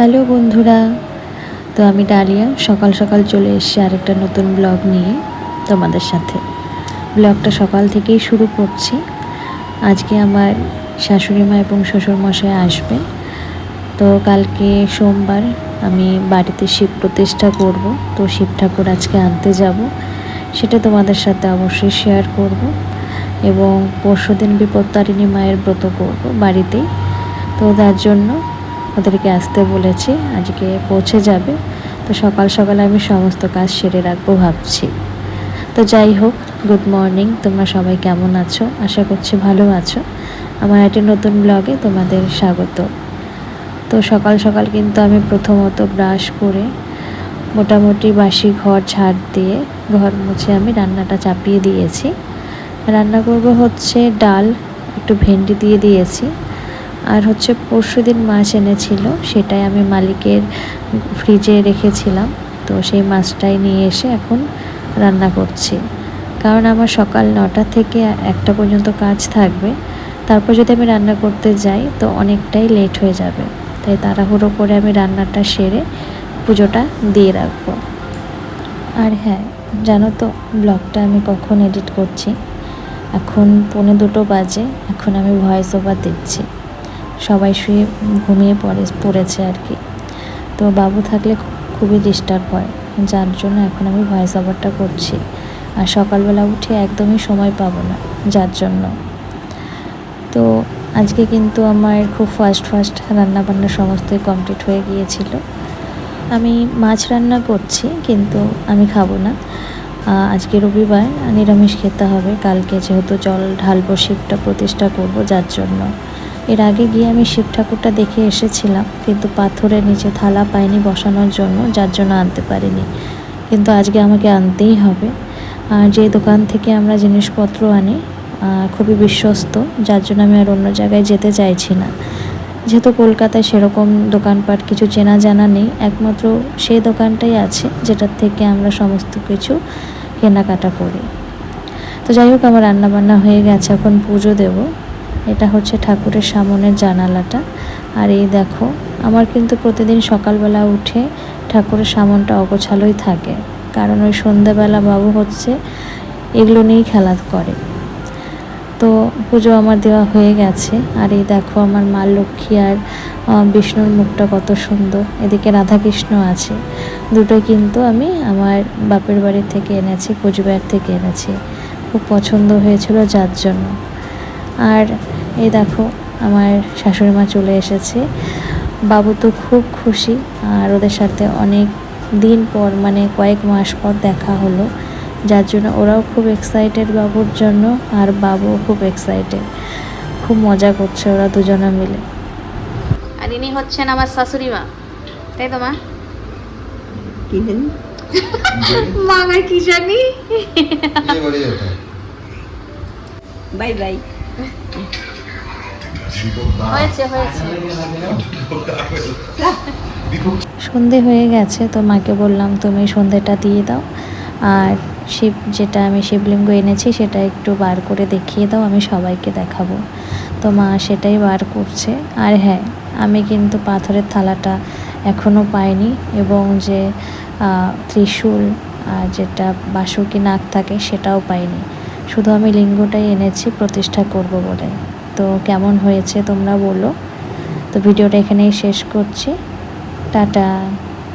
Hello বন্ধুরা, তো আমি ডালিয়া সকাল সকাল চলে এসেছি আরেকটা নতুন ব্লগ নিয়ে তোমাদের সাথে। ব্লগটা সকাল থেকেই শুরু করছি। আজকে আমার শাশুড়ি মা এবং শ্বশুরমশাই আসবেন। তো কালকে সোমবার আমি বাড়িতে শিব প্রতিষ্ঠা করব, তো শিব ঠাকুর আজকে আনতে যাব, সেটা তোমাদের সাথে অবশ্যই শেয়ার করব। এবং পরশুদিন বিপত্তারিণী মায়ের ব্রত করব বাড়িতেই, তো তার জন্য ওদেরকে আসতে বলেছি, আজকে পৌঁছে যাবে। তো সকাল সকাল আমি সমস্ত কাজ সেরে রাখবো ভাবছি। তো যাই হোক, গুড মর্নিং, তোমরা সবাই কেমন আছো? আশা করছি ভালো আছো। আমার একটা নতুন ব্লগে তোমাদের স্বাগত। তো সকাল সকাল কিন্তু আমি প্রথমত ব্রাশ করে মোটামুটি বাসি ঘর ঝাড় দিয়ে ঘর মুছে আমি রান্নাটা চাপিয়ে দিয়েছি। রান্না করব হচ্ছে ডাল, একটু ভেন্ডি দিয়ে দিয়েছি, আর হচ্ছে পরশুদিন মাছ এনেছিল, সেটাই আমি মালিকের ফ্রিজে রেখেছিলাম। তো সেই মাছটাই নিয়ে এসে এখন রান্না করছি, কারণ আমার সকাল 9টা থেকে 1টা পর্যন্ত কাজ থাকবে। তারপর যদি আমি রান্না করতে যাই তো অনেকটাই লেট হয়ে যাবে, তাই তাড়াহুড়ো করে আমি রান্নাটা সেরে পুজোটা দিয়ে রাখবো। আর হ্যাঁ, জানো তো ব্লগটা আমি কখন এডিট করছি? এখন 1:45 বাজে, এখন আমি ভয়েস ওভার দিচ্ছি। সবাই শুয়ে ঘুমিয়ে পড়েছে আর কি। তো বাবু থাকলে খুবই ডিস্টার্ব হয়, যার জন্য এখন আমি ভয়েস ওভারটা করছি। আর সকালবেলা উঠে একদমই সময় পাবো না, যার জন্য। তো আজকে কিন্তু আমার খুব ফাস্ট রান্নাবান্না সমস্তই কমপ্লিট হয়ে গিয়েছিল। আমি মাছ রান্না করছি, কিন্তু আমি খাবো না। আজকে রবিবার, নিরামিষ খেতে হবে। কালকে যেহেতু জল ঢালবো, শিবটা প্রতিষ্ঠা করব, যার জন্য। এর আগে গিয়ে আমি শিব ঠাকুরটা দেখে এসেছিলাম, কিন্তু পাথরের নিচে থালা পাইনি বসানোর জন্য, যার জন্য আনতে পারিনি। কিন্তু আজকে আমাকে আনতেই হবে। আর যে দোকান থেকে আমরা জিনিসপত্র আনি খুবই বিশ্বস্ত, যার জন্য আমি আর অন্য জায়গায় যেতে চাইছি না। যেহেতু কলকাতায় সেরকম দোকানপাট কিছু চেনা জানা নেই, একমাত্র সেই দোকানটাই আছে যেটার থেকে আমরা সমস্ত কিছু কেনাকাটা করি। তো যাই হোক, আমার রান্নাবান্না হয়ে গেছে, এখন পুজো দেব। এটা হচ্ছে ঠাকুরের সামনের জানালাটা। আর এই দেখো, আমার কিন্তু প্রতিদিন সকালবেলা উঠে ঠাকুরের সামনটা অগোছালোই থাকে, কারণ ওই সন্ধ্যাবেলা বাবু হচ্ছে এগুলো নিয়েই খেলা করে। তো পুজো আমার দেওয়া হয়ে গেছে। আর এই দেখো, আমার মা লক্ষ্মী আর বিষ্ণুর মুখটা কত সুন্দর। এদিকে রাধাকৃষ্ণ আছে, দুটোই কিন্তু আমি আমার বাপের বাড়ি থেকে এনেছি, কোচবিহার থেকে এনেছি। খুব পছন্দ হয়েছিল, যার জন্য। আর এই দেখো, আমার শাশুড়ি মা চলে এসেছে। বাবু তো খুব খুশি, আর ওদের সাথে অনেক দিন পর, মানে কয়েক মাস পর দেখা হলো, যার জন্য ওরাও খুব এক্সাইটেড বাবুর জন্য, আর বাবুও খুব এক্সাইটেড। খুব মজা করছে ওরা দুজনে মিলে। আর ইনি হচ্ছেন আমার শাশুড়ি মা, তাই তো মা? কি জানি মা আমার কি জানি। Bye bye. হয়েছে হয়েছে। সন্ধে হয়ে গেছে, তো মাকে বললাম তুমি সন্ধেটা দিয়ে দাও, আর শিব যেটা আমি শিবলিঙ্গ এনেছি সেটা একটু বার করে দেখিয়ে দাও, আমি সবাইকে দেখাবো। তো মা সেটাই বার করছে। আর হ্যাঁ, আমি কিন্তু পাথরের থালাটা এখনও পাইনি, এবং যে ত্রিশূল আর যেটা বাসুকি নাগ থাকে সেটাও পাইনি। শুধু আমি লিঙ্গটাই এনেছি প্রতিষ্ঠা করব বলে। তো কেমন হয়েছে তোমরা বলো। তো ভিডিওটা এখানেই শেষ করছি। টাটা।